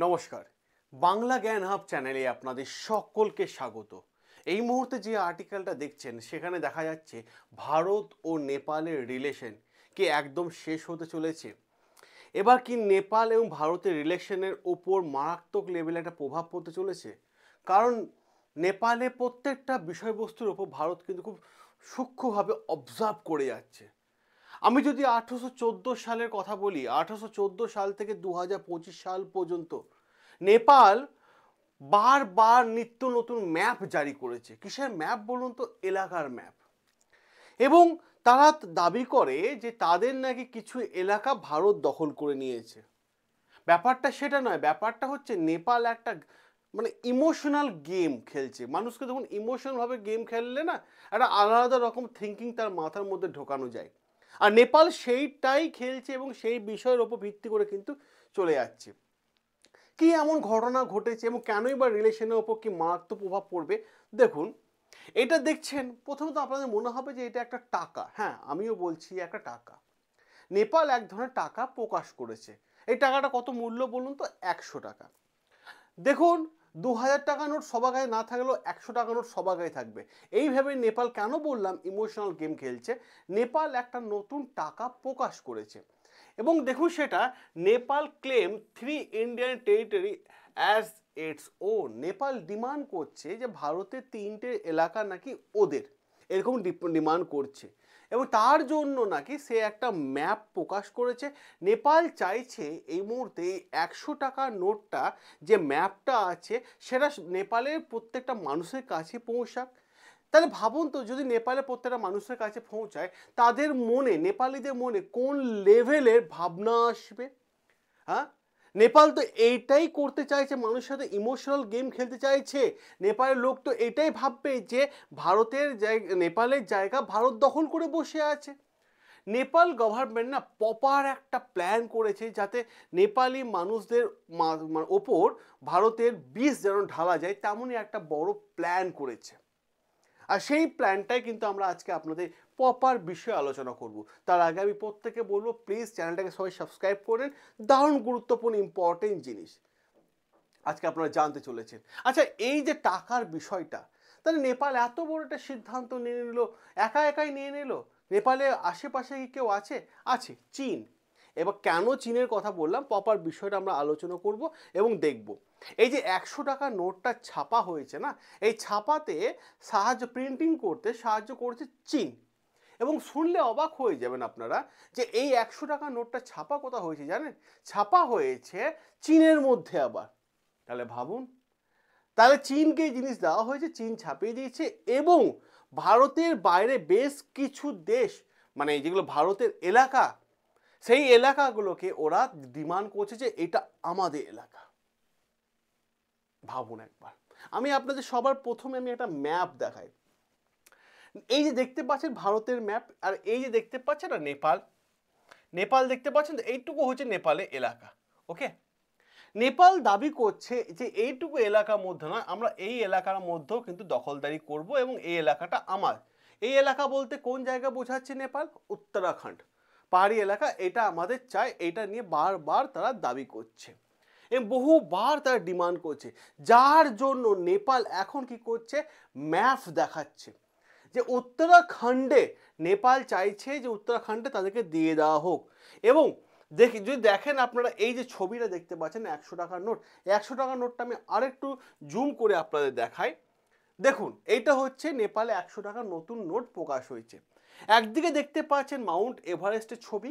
নমস্কার, বাংলা জ্ঞান হাব চ্যানেলে আপনাদের সকলকে স্বাগত। এই মুহূর্তে যে আর্টিকেলটা দেখছেন সেখানে দেখা যাচ্ছে ভারত ও নেপালের রিলেশন কি একদম শেষ হতে চলেছে। এবার কি নেপাল এবং ভারতের রিলেশনের ওপর মারাত্মক লেভেলে একটা প্রভাব পড়তে চলেছে। কারণ নেপালে প্রত্যেকটা বিষয়বস্তুর ওপর ভারত কিন্তু খুব সূক্ষ্মভাবে অবজার্ভ করে যাচ্ছে। আমি যদি 1814 সালের কথা বলি, 1814 সাল থেকে 2025 সাল পর্যন্ত নেপাল বারবার নিত্য নতুন ম্যাপ জারি করেছে। কিসের ম্যাপ বলুন তো? এলাকার ম্যাপ। এবং তারা দাবি করে যে তাদের নাকি কিছু এলাকা ভারত দখল করে নিয়েছে। ব্যাপারটা সেটা নয়, ব্যাপারটা হচ্ছে নেপাল একটা ইমোশনাল গেম খেলছে। মানুষকে যখন ইমোশনালভাবে গেম খেললে না, একটা আলাদা রকম থিঙ্কিং তার মাথার মধ্যে ঢোকানো যায়। আর নেপাল সেইটাই খেলছে এবং সেই বিষয়ের ওপর ভিত্তি করে কিন্তু চলে যাচ্ছে। কি এমন ঘটনা ঘটেছে এবং কেনই বা রিলেশনের ওপর কি মারাত্মক প্রভাব পড়বে? দেখুন, এটা দেখছেন, প্রথমত আপনাদের মনে হবে যে এটা একটা টাকা। হ্যাঁ, আমিও বলছি একটা টাকা। নেপাল এক ধরনের টাকা প্রকাশ করেছে। এই টাকাটা কত মূল্য বলুন তো? 100 টাকা। দেখুন, 2000 টাকা নোট সবার গায়ে না থাকলেও 100 টাকা নোট সবার গায়ে থাকবে। এইভাবে নেপাল, কেন বললাম ইমোশনাল গেম খেলছে, নেপাল একটা নতুন টাকা প্রকাশ করেছে। এবং দেখুন, সেটা Nepal claim 3 Indian territory as its own. Nepal demand করছে যে ভারতের 3টে এলাকা নাকি ওদের, এরকম ডিমান্ড করছে। এবং তার জন্য নাকি সে একটা ম্যাপ প্রকাশ করেছে। নেপাল চাইছে এই মুহূর্তে 100 টাকার নোটটা, যে ম্যাপটা আছে, সেটা নেপালের প্রত্যেকটা মানুষের কাছে পৌঁছাক। তাহলে ভাবুন তো, যদি নেপালে প্রত্যেকটা মানুষের কাছে পৌঁছায়, তাদের মনে, নেপালিদের মনে কোন লেভেলের ভাবনা আসবে। হ্যাঁ, নেপাল তো এইটাই করতে চাইছে, মানুষের সাথে ইমোশনাল গেম খেলতে চাইছে। নেপালের লোক তো এটাই ভাববে যে ভারতের জায়গা, নেপালের জায়গা ভারত দখল করে বসে আছে। নেপাল গভর্নমেন্ট না প্রপার একটা প্ল্যান করেছে যাতে নেপালি মানুষদের ওপর ভারতের বিষ যেন ঢালা যায়, তেমনই একটা বড় প্ল্যান করেছে। আর সেই প্ল্যানটাই কিন্তু আমরা আজকে আপনাদের প্রপার বিষয়ে আলোচনা করব। তার আগে আমি প্রত্যেকে বলবো, প্লিজ চ্যানেলটাকে সবাই সাবস্ক্রাইব করেন। দারুণ গুরুত্বপূর্ণ ইম্পর্টেন্ট জিনিস আজকে আপনারা জানতে চলেছেন। আচ্ছা, এই যে টাকার বিষয়টা, তাহলে নেপাল এত বড় একটা সিদ্ধান্ত নিয়ে নিল, একা একাই নিয়ে নিল? নেপালে আশেপাশে কি কেউ আছে? আছে, চীন। এবার কেন চীনের কথা বললাম, প্রপার বিষয়টা আমরা আলোচনা করব এবং দেখব। এই যে 100 টাকার নোটটা ছাপা হয়েছে না, এই ছাপাতে প্রিন্টিং করতে সাহায্য করেছে চীন। এবং শুনলে অবাক হয়ে যাবেন আপনারা যে এই 100 টাকার নোটটা ছাপা কোথা হয়েছে জানেন? ছাপা হয়েছে চীনের মধ্যে আবার। তাহলে ভাবুন, তাহলে চীনকে এই জিনিস দেওয়া হয়েছে, চীন ছাপিয়ে দিয়েছে। এবং ভারতের বাইরে বেশ কিছু দেশ, যেগুলো ভারতের এলাকা, সেই এলাকাগুলোকে ওরা ডিমান্ড করছে যে এটা আমাদের এলাকা। ভাবুন একবার। আমি আপনাদের সবার প্রথমে আমি একটা ম্যাপ দেখাই। এই যে দেখতে পাচ্ছেন ভারতের ম্যাপ, আর এই যে দেখতে পাচ্ছেন না নেপাল, নেপাল দেখতে পাচ্ছেন, এইটুকু হচ্ছে নেপালের এলাকা। ওকে, নেপাল দাবি করছে যে এইটুকু এলাকার মধ্যে নয়, আমরা এই এলাকার মধ্যেও কিন্তু দখলদারি করব এবং এই এলাকাটা আমার। এই এলাকা বলতে কোন জায়গা বোঝাচ্ছে নেপাল? উত্তরাখণ্ড, পাহাড়ি এলাকা, এটা আমাদের চাই। এটা নিয়ে বারবার তারা দাবি করছে এবং বহুবার তারা ডিমান্ড করছে, যার জন্য নেপাল এখন কি করছে? ম্যাপ দেখাচ্ছে যে উত্তরাখণ্ডে, নেপাল চাইছে যে উত্তরাখণ্ডে তাদেরকে দিয়ে দেওয়া হোক। এবং যদি দেখেন আপনারা, এই যে ছবিটা দেখতে পাচ্ছেন 100 টাকার নোট, 100 টাকার নোটটা আমি আরেকটু জুম করে আপনাদের দেখাই। দেখুন, এইটা হচ্ছে নেপালে 100 টাকার নতুন নোট প্রকাশ হয়েছে। একদিকে দেখতে পাচ্ছেন মাউন্ট এভারেস্টের ছবি,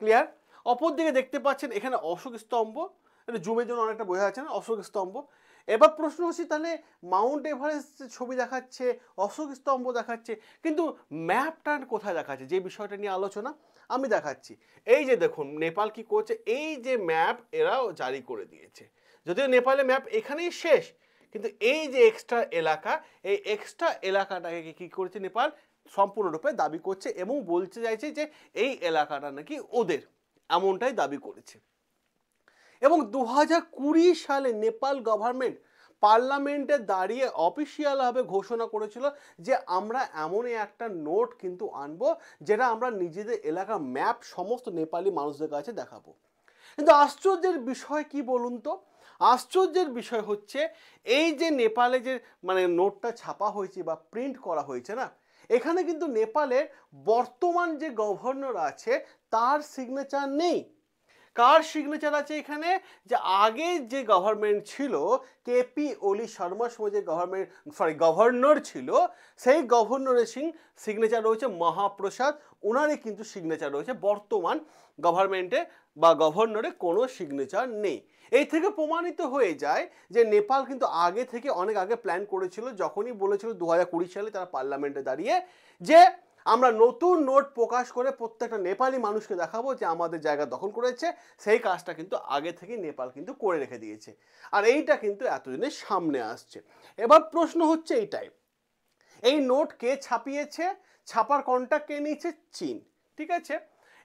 ক্লিয়ার। অপরদিকে দেখতে পাচ্ছেন এখানে অশোক স্তম্ভ, এটা জুমের জন্য অনেকটা বোঝা যাচ্ছে না, অশোক স্তম্ভ। এবার প্রশ্ন হচ্ছে, তাহলে মাউন্ট এভারেস্টের ছবি দেখাচ্ছে, অশোক স্তম্ভ দেখাচ্ছে, কিন্তু ম্যাপটা কোথায় দেখাচ্ছে? যে বিষয়টা নিয়ে আলোচনা আমি দেখাচ্ছি। এই যে দেখুন, নেপাল কি করছে, এই যে ম্যাপ এরাও জারি করে দিয়েছে। যদিও নেপালে ম্যাপ এখানেই শেষ, কিন্তু এই যে এক্সট্রা এলাকা, এই এক্সট্রা এলাকাটাকে কি করেছে নেপাল? সম্পূর্ণরূপে দাবি করছে এবং বলতে চাইছে যে এই এলাকাটা নাকি ওদের, এমনটাই দাবি করেছে। এবং 2020 সালে নেপাল গভর্নমেন্ট পার্লামেন্টে দাঁড়িয়ে অফিসিয়ালভাবে ঘোষণা করেছিল যে আমরা এমনই একটা নোট কিন্তু আনবো, যেটা আমরা নিজেদের এলাকার ম্যাপ সমস্ত নেপালি মানুষদের কাছে দেখাবো। কিন্তু আশ্চর্যের বিষয় কি বলুন তো, আশ্চর্যের বিষয় হচ্ছে এই যে নেপালে যে মানে নোটটা ছাপা হয়েছে বা প্রিন্ট করা হয়েছে না, এখানে কিন্তু নেপালের বর্তমান যে গভর্নর আছে তার সিগনেচার নেই। কার সিগনেচার আছে এখানে? যে আগে যে গভর্নমেন্ট ছিল, কেপি ওলি শর্মার সময় যে গভর্নর ছিল, সেই গভর্নরের সিগনেচার রয়েছে মহাপ্রসাদ, ওনারই কিন্তু সিগনেচার রয়েছে। বর্তমান গভর্নমেন্টে বা গভর্নরে কোনো সিগনেচার নেই। এই থেকে প্রমাণিত হয়ে যায় যে নেপাল কিন্তু আগে থেকে অনেক আগে প্ল্যান করেছিল, যখনই বলেছিল 2020 সালে তারা পার্লামেন্টে দাঁড়িয়ে যে আমরা নতুন নোট প্রকাশ করে প্রত্যেকটা নেপালি মানুষকে দেখাবো যে আমাদের জায়গা দখল করেছে। সেই কাজটা কিন্তু আগে থেকে নেপাল কিন্তু করে রেখে দিয়েছে, আর এইটা কিন্তু এতদিনের সামনে আসছে। এবার প্রশ্ন হচ্ছে এইটাই, এই নোট কে ছাপিয়েছে? ছাপার কন্ট্রাক্ট কে নিয়েছে? চীন। ঠিক আছে,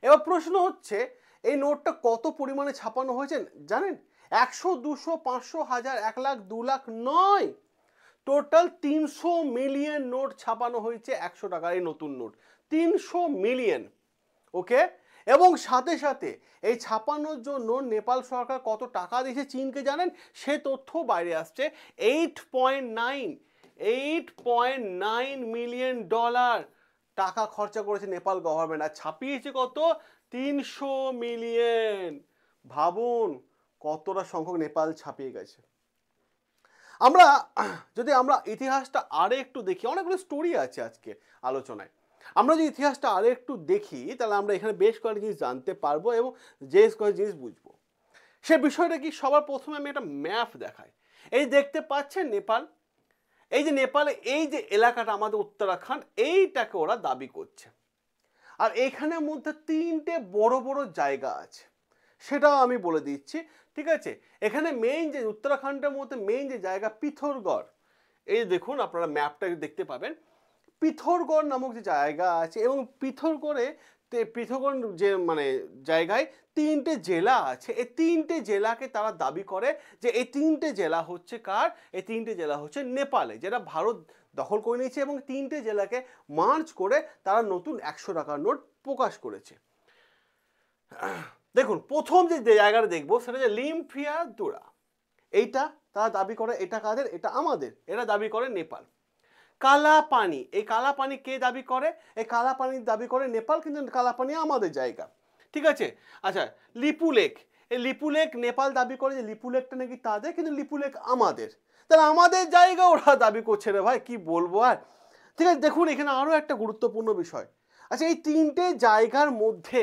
এবার প্রশ্ন হচ্ছে এই নোটটা কত পরিমাণে ছাপানো হয়েছে জানেন? 100, 200, 500, 1000, 1 লাখ, 2 লাখ নয়, টোটাল 300 মিলিয়ন নোট ছাপানো হয়েছে 100 টাকার এই নতুন নোট, 300 মিলিয়ন। ওকে, এবং সাথে সাথে এই ছাপানোর জন্য নেপাল সরকার কত টাকা দিয়েছে চীনকে জানেন? সে তথ্য বাইরে আসছে। 8.9 মিলিয়ন ডলার টাকা খরচা করেছে নেপাল গভর্নমেন্ট, আর ছাপিয়েছে কত? 300 মিলিয়ন। ভাবুন কতটা সংখ্যক নেপাল ছাপিয়ে গেছে। আমরা যদি আমরা ইতিহাসটা আরে একটু দেখি, অনেকগুলো স্টোরি আছে আজকে আলোচনায়, আমরা যদি ইতিহাসটা আরে একটু দেখি তাহলে আমরা এখানে বেশ কয়েকটা জিনিস জানতে পারবো এবং যে কয়েক জিনিস বুঝবো। সে বিষয়টা কি, সবার প্রথমে আমি একটা ম্যাপ দেখাই। এই দেখতে পাচ্ছেন নেপাল, এই যে নেপালে এই যে এলাকাটা আমাদের উত্তরাখণ্ড, এইটাকে ওরা দাবি করছে। আর এখানের মধ্যে 3টে বড় বড় জায়গা আছে, সেটাও আমি বলে দিচ্ছি। ঠিক আছে, এখানে মেইন যে উত্তরাখণ্ডের মধ্যে মেইন যে জায়গা পিথোরগড়, এই দেখুন আপনারা ম্যাপটা দেখতে পাবেন, পিথোরগড় নামক যে জায়গা আছে, এবং পিথোরগড়ে পিথোরগড় যে মানে জায়গায় 3টে জেলা আছে। এই 3টে জেলাকে তারা দাবি করে যে এই 3টে জেলা হচ্ছে কার? এই 3টে জেলা হচ্ছে নেপালে, যেটা ভারত দখল করে নিয়েছে, এবং 3টে জেলাকে মার্চ করে তারা নতুন 100 টাকার নোট প্রকাশ করেছে। দেখুন প্রথম যে জায়গাটা দেখবো সেটা যে লিম্ফিয়া দুরা, এইটা তারা দাবি করে এটা কাদের? এটা আমাদের, এটা দাবি করে নেপাল। কালাপানি, এই কালাপানি কে দাবি করে? এই কালাপানি দাবি করে নেপাল, কিন্তু কালাপানি আমাদের জায়গা। ঠিক আছে, আচ্ছা লিপুলেক, এই লিপুলেক নেপাল দাবি করে যে লিপুলেকটা নাকি তাদের, কিন্তু লিপুলেক আমাদের। তাহলে আমাদের জায়গা ওরা দাবি করছে রে ভাই, কি বলবো আর। ঠিক আছে, দেখুন এখানে আরো একটা গুরুত্বপূর্ণ বিষয়। আচ্ছা এই 3টে জায়গার মধ্যে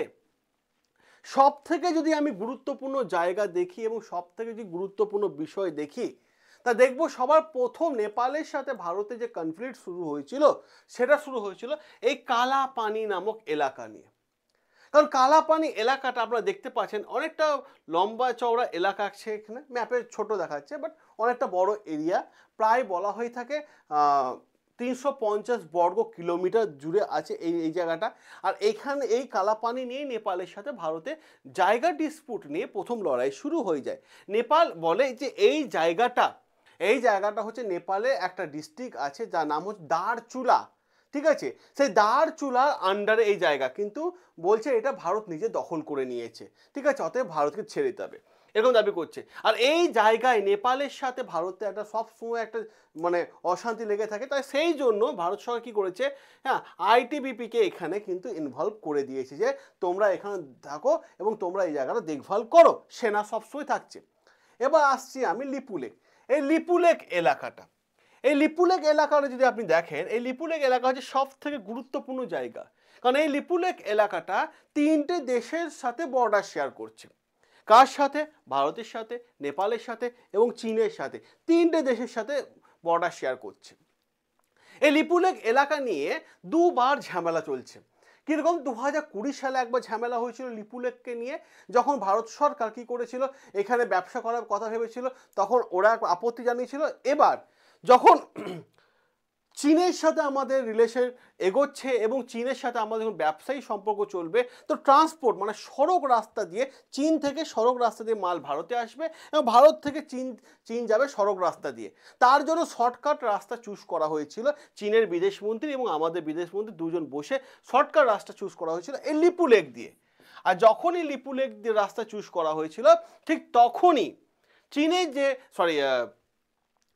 সব থেকে যদি আমি গুরুত্বপূর্ণ জায়গা দেখি এবং সব থেকে যদি গুরুত্বপূর্ণ বিষয় দেখি, তা দেখবো সবার প্রথম নেপালের সাথে ভারতে যে কনফ্লিক্ট শুরু হয়েছিল, সেটা শুরু হয়েছিল এই কালাপানি নামক এলাকা নিয়ে। কারণ কালাপানি এলাকাটা আপনারা দেখতে পাচ্ছেন অনেকটা লম্বা চওড়া এলাকা আছে, এখানে ম্যাপে ছোট দেখাচ্ছে বাট অনেকটা বড় এরিয়া, প্রায় বলা হয়ে থাকে 350 বর্গ কিলোমিটার জুড়ে আছে এই জায়গাটা। আর এখানে এই কালাপানি নিয়ে নেপালের সাথে ভারতে জায়গা ডিসপুট নিয়ে প্রথম লড়াই শুরু হয়ে যায়। নেপাল বলে যে এই জায়গাটা হচ্ছে নেপালে একটা ডিস্ট্রিক্ট আছে যার নাম হচ্ছে দারচুলা। ঠিক আছে, সেই দারচুলার আন্ডারে এই জায়গা, কিন্তু বলছে এটা ভারত নিজে দখল করে নিয়েছে। ঠিক আছে, অতএব ভারতকে ছেড়ে দিতে হবে, এরকম দাবি করছে। আর এই জায়গায় নেপালের সাথে ভারতের একটা সবসময় একটা মানে অশান্তি লেগে থাকে, তাই সেই জন্য ভারত সরকার কী করেছে, হ্যাঁ আইটিবিপিকে এখানে কিন্তু ইনভলভ করে দিয়েছে যে তোমরা এখানে থাকো এবং তোমরা এই জায়গাটা দেখভাল করো, সেনা সবসময় থাকছে। এবার আসছি আমি লিপুলেক, এই লিপুলেক এলাকাটা, এই লিপুলেক এলাকাটা যদি আপনি দেখেন, এই লিপুলেক এলাকা হচ্ছে সব থেকে গুরুত্বপূর্ণ জায়গা, কারণ এই লিপুলেক এলাকাটা 3টে দেশের সাথে বর্ডার শেয়ার করছে। কার সাথে? ভারতের সাথে, নেপালের সাথে এবং চীনের সাথে, 3টে দেশের সাথে বর্ডার শেয়ার করছে। এই লিপুলেক এলাকা নিয়ে দুবার ঝামেলা চলছে। কীরকম? 2020 সালে একবার ঝামেলা হয়েছিল লিপুলেককে নিয়ে, যখন ভারত সরকার কী করেছিল, এখানে ব্যবসা করার কথা ভেবেছিল, তখন ওরা আপত্তি জানিয়েছিল। এবার যখন চীনের সাথে আমাদের রিলেশন এগোচ্ছে এবং চীনের সাথে আমাদের ব্যবসায়ী সম্পর্ক চলবে, তো ট্রান্সপোর্ট মানে সড়ক রাস্তা দিয়ে, চীন থেকে সড়ক রাস্তা দিয়ে মাল ভারতে আসবে এবং ভারত থেকে চীন যাবে সড়ক রাস্তা দিয়ে। তার জন্য শর্টকাট রাস্তা চুজ করা হয়েছিল, চীনের বিদেশমন্ত্রী এবং আমাদের বিদেশমন্ত্রী দুজন বসে শর্টকাট রাস্তা চুজ করা হয়েছিল এই লিপুলেক দিয়ে। আর যখনই লিপুলেক দিয়ে রাস্তা চুজ করা হয়েছিল, ঠিক তখনই চীনের যে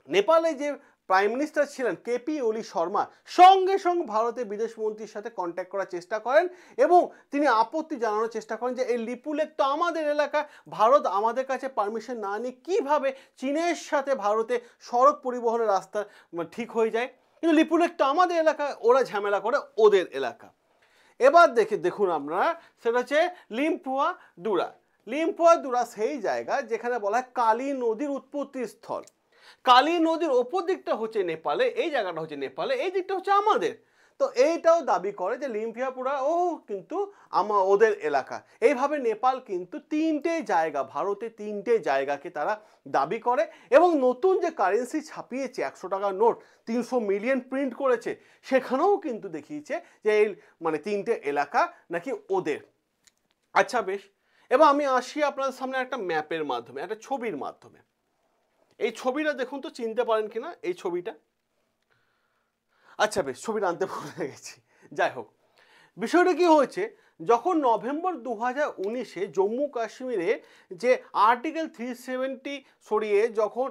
নেপালে যে প্রাইম মিনিস্টার ছিলেন কেপি ওলি শর্মা সঙ্গে সঙ্গে ভারতের বিদেশ মন্ত্রীর সাথে কন্ট্যাক্ট করার চেষ্টা করেন এবং তিনি আপত্তি জানানোর চেষ্টা করেন যে এই লিপু লেক তো আমাদের এলাকা, ভারত আমাদের কাছে পারমিশন না নিয়ে কীভাবে চীনের সাথে ভারতে সড়ক পরিবহনের রাস্তা ঠিক হয়ে যায়, কিন্তু লিপু লেক তো আমাদের এলাকা, ওরা ঝামেলা করে ওদের এলাকা। এবার দেখুন আপনারা, সেটা হচ্ছে লিম্পুয়া দুরা। লিম্পুয়া দুরা সেই জায়গা যেখানে বলা হয় কালী নদীর উৎপত্তি স্থল। কালী নদীর ওপর দিকটা হচ্ছে নেপালে, এই জায়গাটা হচ্ছে নেপালে, এই দিকটা হচ্ছে আমাদের। তো এইটাও দাবি করে যে লিম্পিয়াপুরা কিন্তু ওদের এলাকা। এইভাবে নেপাল কিন্তু তিনটে জায়গা, ভারতে তিনটে জায়গাকে তারা দাবি করে এবং নতুন যে কারেন্সি ছাপিয়েছে 100 টাকার নোট 300 মিলিয়ন প্রিন্ট করেছে, সেখানেও কিন্তু দেখিয়েছে যে এই তিনটে এলাকা নাকি ওদের। আচ্ছা বেশ, এবার আমি আসি আপনাদের সামনে একটা ম্যাপের মাধ্যমে, একটা ছবির মাধ্যমে। এই ছবিটা দেখুন তো, চিনতে পারেন কিনা এই ছবিটা? আচ্ছা বেশ, ছবিটা আনতে ভুলে গেছি। যাই হোক, বিষয়টা কি হয়েছে, যখন নভেম্বর 2019-এ জম্মু কাশ্মীরে যে আর্টিকেল 370 সরিয়ে যখন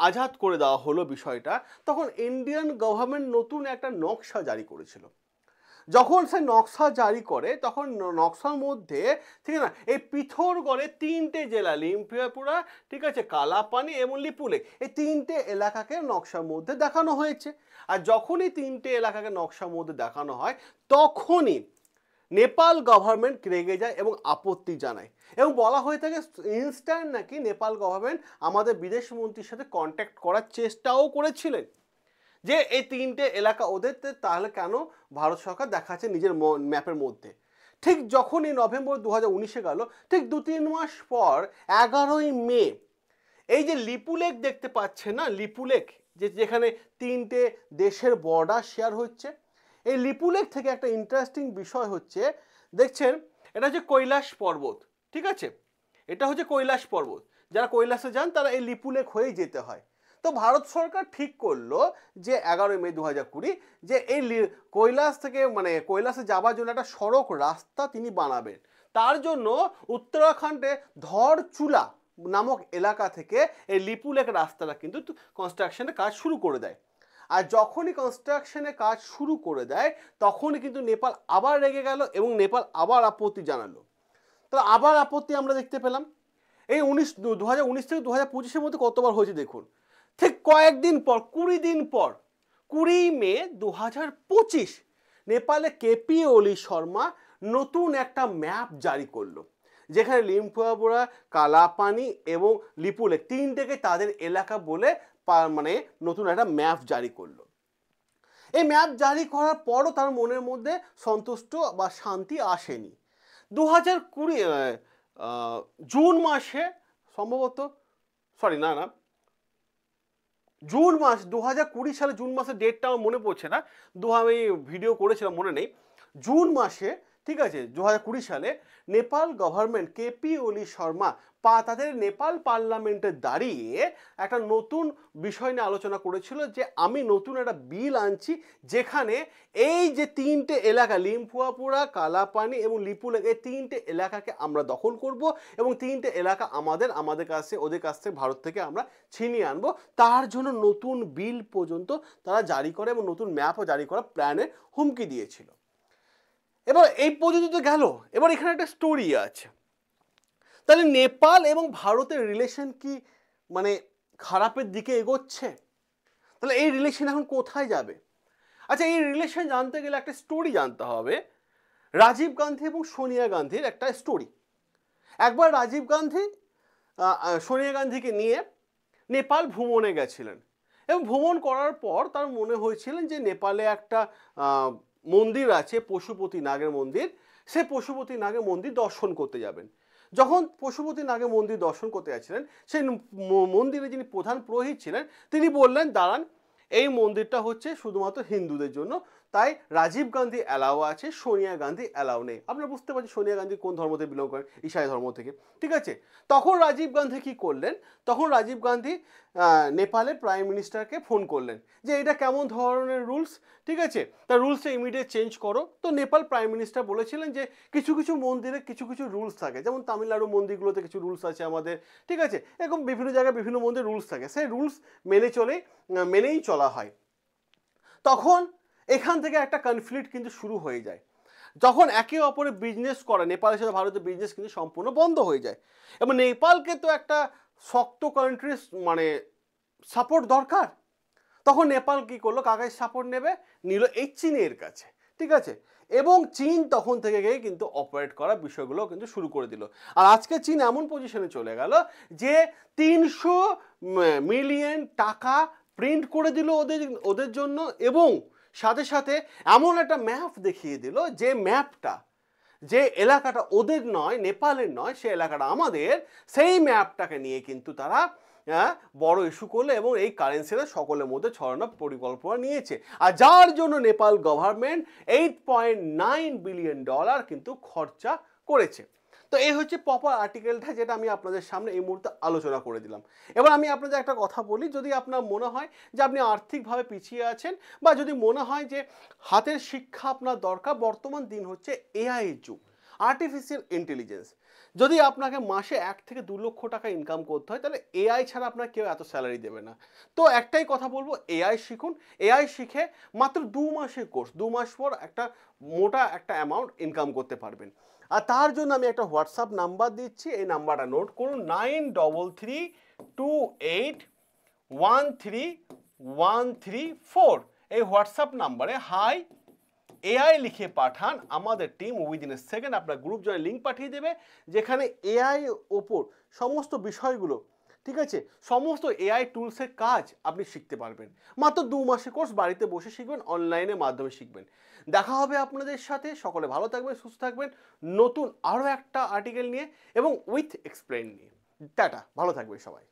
আজাদ করে দেওয়া হলো বিষয়টা, তখন ইন্ডিয়ান গভর্নমেন্ট নতুন একটা নকশা জারি করেছিল। যখন সে নকশা জারি করে তখন নকশার মধ্যে, ঠিক আছে না, এই পিথোরগড়ে তিনটে জেলা, লিম্পিয়াপুরা, ঠিক আছে, কালাপানি এবং লিপুলেক, এই তিনটে এলাকাকে নকশার মধ্যে দেখানো হয়েছে। আর যখনই তিনটে এলাকাকে নকশার মধ্যে দেখানো হয়, তখনই নেপাল গভর্নমেন্ট রেগে যায় এবং আপত্তি জানায় এবং বলা হয়ে থাকে ইনস্ট্যান্ট নাকি নেপাল গভর্নমেন্ট আমাদের বিদেশ মন্ত্রীর সাথে কন্ট্যাক্ট করার চেষ্টাও করেছিলেন যে এই তিনটে এলাকা ওদের, তাহলে কেন ভারত সরকার দেখাচ্ছে নিজের ম্যাপের মধ্যে। ঠিক যখনই নভেম্বর 2019-এ গেল, ঠিক 2-3 মাস পর 11ই মে এই যে লিপুলেক দেখতে পাচ্ছেন না, লিপুলেক যেখানে তিনটে দেশের বর্ডার শেয়ার হচ্ছে, এই লিপুলেক থেকে একটা ইন্টারেস্টিং বিষয় হচ্ছে, দেখছেন এটা হচ্ছে কৈলাস পর্বত, ঠিক আছে, এটা হচ্ছে কৈলাস পর্বত। যারা কৈলাসে যান তারা এই লিপুলেক হয়েই যেতে হয়। তো ভারত সরকার ঠিক করলো যে 11 মে 2020 যে এই কৈলাস থেকে কৈলাসে যাওয়ার জন্য একটা সড়ক রাস্তা তিনি বানাবেন। তার জন্য উত্তরাখণ্ডে ধরচুলা নামক এলাকা থেকে এই লিপুলেক রাস্তাটা কিন্তু কনস্ট্রাকশনের কাজ শুরু করে দেয়। আর যখনই কনস্ট্রাকশনের কাজ শুরু করে দেয়, তখনই কিন্তু নেপাল আবার রেগে গেল এবং নেপাল আবার আপত্তি জানালো। তো আবার আপত্তি আমরা দেখতে পেলাম এই 2019 থেকে 2025-এর মধ্যে কতবার হয়েছে দেখুন। ঠিক কয়েকদিন পর, 20 দিন পর, 20 মে 2025 নেপালে কেপি ওলি শর্মা নতুন একটা ম্যাপ জারি করলো, যেখানে লিম্পিয়াপুরা, কালাপানি এবং লিপুলেক তিনটেকে তাদের এলাকা বলে নতুন একটা ম্যাপ জারি করলো। এই ম্যাপ জারি করার পরও তার মনের মধ্যে সন্তুষ্ট বা শান্তি আসেনি। 2020 জুন মাসে সম্ভবত, জুন মাস 2020 সালে, জুন মাসের ডেটটা আমার মনে পড়ছে না, আমি ভিডিও করেছিলাম মনে নেই, জুন মাসে, ঠিক আছে, 2020 সালে নেপাল গভর্নমেন্ট কেপি ওলি শর্মা তাদের নেপাল পার্লামেন্টে দাঁড়িয়ে একটা নতুন বিষয় নিয়ে আলোচনা করেছিল যে আমি নতুন একটা বিল আনছি, যেখানে এই যে তিনটে এলাকা লিম্পিয়াপুরা, কালাপানি এবং লিপুলেক, এই তিনটে এলাকাকে আমরা দখল করব এবং তিনটে এলাকা আমাদের কাছে, ওদের কাছ থেকে, ভারত থেকে আমরা ছিনিয়ে আনবো। তার জন্য নতুন বিল পর্যন্ত তারা জারি করে এবং নতুন ম্যাপও জারি করার প্ল্যানের হুমকি দিয়েছিল। এবার এই পর্যন্ত তো গেল, এবার এখানে একটা স্টোরি আছে। তাহলে নেপাল এবং ভারতের রিলেশন কি খারাপের দিকে এগোচ্ছে? তাহলে এই রিলেশন এখন কোথায় যাবে? আচ্ছা, এই রিলেশন জানতে গেলে একটা স্টোরি জানতে হবে, রাজীব গান্ধী এবং সোনিয়া গান্ধীর একটা স্টোরি। একবার রাজীব গান্ধী সোনিয়া গান্ধীকে নিয়ে নেপাল ভ্রমণে গেছিলেন এবং ভ্রমণ করার পর তার মনে হয়েছিলেন যে নেপালে একটা মন্দির আছে, পশুপতি নাগের মন্দির, সে পশুপতি নাগের মন্দির দর্শন করতে যাবেন। যখন পশুপতি নাগের মন্দির দর্শন করতে যাচ্ছিলেন, সেই মন্দিরে যিনি প্রধান পুরোহিত ছিলেন তিনি বললেন, দাঁড়ান, এই মন্দিরটা হচ্ছে শুধুমাত্র হিন্দুদের জন্য, তাই রাজীব গান্ধী অ্যালাউ আছে, সোনিয়া গান্ধী অ্যালাউ নেই। আপনারা বুঝতে পারছেন সোনিয়া গান্ধী কোন ধর্ম থেকে বিলং করেন, ঈসাই ধর্ম থেকে, ঠিক আছে। তখন রাজীব গান্ধী কি করলেন, তখন রাজীব গান্ধী নেপালের প্রাইম মিনিস্টারকে ফোন করলেন যে এটা কেমন ধরনের রুলস, ঠিক আছে, তার রুলসটা ইমিডিয়েট চেঞ্জ করো। তো নেপাল প্রাইম মিনিস্টার বলেছিলেন যে কিছু কিছু মন্দিরে কিছু কিছু রুলস থাকে, যেমন তামিলনাড়ু মন্দিরগুলোতে কিছু রুলস আছে আমাদের, ঠিক আছে, এরকম বিভিন্ন জায়গায় বিভিন্ন মন্দিরে রুলস থাকে, সেই রুলস মেনেই চলা হয়। তখন এখান থেকে একটা কনফ্লিক্ট কিন্তু শুরু হয়ে যায়, যখন একে অপরে বিজনেস করে নেপালের সাথে ভারতের বিজনেস কিন্তু সম্পূর্ণ বন্ধ হয়ে যায়। এবং নেপালকে তো একটা শক্ত কান্ট্রি মানে সাপোর্ট দরকার, তখন নেপাল কি করলো, কাকে সাপোর্ট নেবে, নিল এই চীনের কাছে, ঠিক আছে। এবং চীন তখন থেকে গিয়ে কিন্তু অপারেট করা বিষয়গুলো কিন্তু শুরু করে দিল। আর আজকে চীন এমন পজিশনে চলে গেল যে 300 মিলিয়ন টাকা প্রিন্ট করে দিল ওদের জন্য, এবং সাথে সাথে এমন একটা ম্যাপ দেখিয়ে দিল যে ম্যাপটা, যে এলাকাটা ওদের নয়, নেপালের নয়, সে এলাকাটা আমাদের, সেই ম্যাপটাকে নিয়ে কিন্তু তারা বড় ইস্যু করলো এবং এই কারেন্সিটা সকলের মধ্যে ছড়ানোর পরিকল্পনা নিয়েছে। আর যার জন্য নেপাল গভর্নমেন্ট $8.9 বিলিয়ন কিন্তু খরচা করেছে। তো এই হচ্ছে প্রপার আর্টিকেলটা, যেটা আমি আপনাদের সামনে এই মুহূর্তে আলোচনা করে দিলাম। এবার আমি আপনাদের একটা কথা বলি, যদি আপনার মনে হয় যে আপনি আর্থিকভাবে পিছিয়ে আছেন, বা যদি মনে হয় যে হাতের শিক্ষা আপনার দরকার, বর্তমান দিন হচ্ছে এআই এর যুগ, আর্টিফিশিয়াল ইন্টেলিজেন্স। যদি আপনাকে মাসে 1 থেকে 2 লক্ষ টাকা ইনকাম করতে হয়, তাহলে এআই ছাড়া আপনার কেউ এত স্যালারি দেবে না। তো একটাই কথা বলবো, এআই শিখুন। এআই শিখে মাত্র 2 মাসের কোর্স, 2 মাস পর একটা মোটা একটা অ্যামাউন্ট ইনকাম করতে পারবেন। আর তার জন্য আমি একটা হোয়াটসঅ্যাপ নাম্বার দিচ্ছি, এই নাম্বারটা নোট করুন, 9332813134। এই হোয়াটসঅ্যাপ নাম্বারে হাই এআই লিখে পাঠান, আমাদের টিম উইদিন এ সেকেন্ড আপনার গ্রুপ জয়েন লিঙ্ক পাঠিয়ে দেবে, যেখানে এআই ওপর সমস্ত বিষয়গুলো, ঠিক আছে, সমস্ত এআই টুলসের কাজ আপনি শিখতে পারবেন। মাত্র 2 মাসের কোর্স, বাড়িতে বসে শিখবেন, অনলাইনের মাধ্যমে শিখবেন। দেখা হবে আপনাদের সাথে, সকলে ভালো থাকবেন, সুস্থ থাকবেন, নতুন আরও একটা আর্টিকেল নিয়ে এবং উইথ এক্সপ্লেন নিয়ে। টাটা, ভালো থাকবেন সবাই।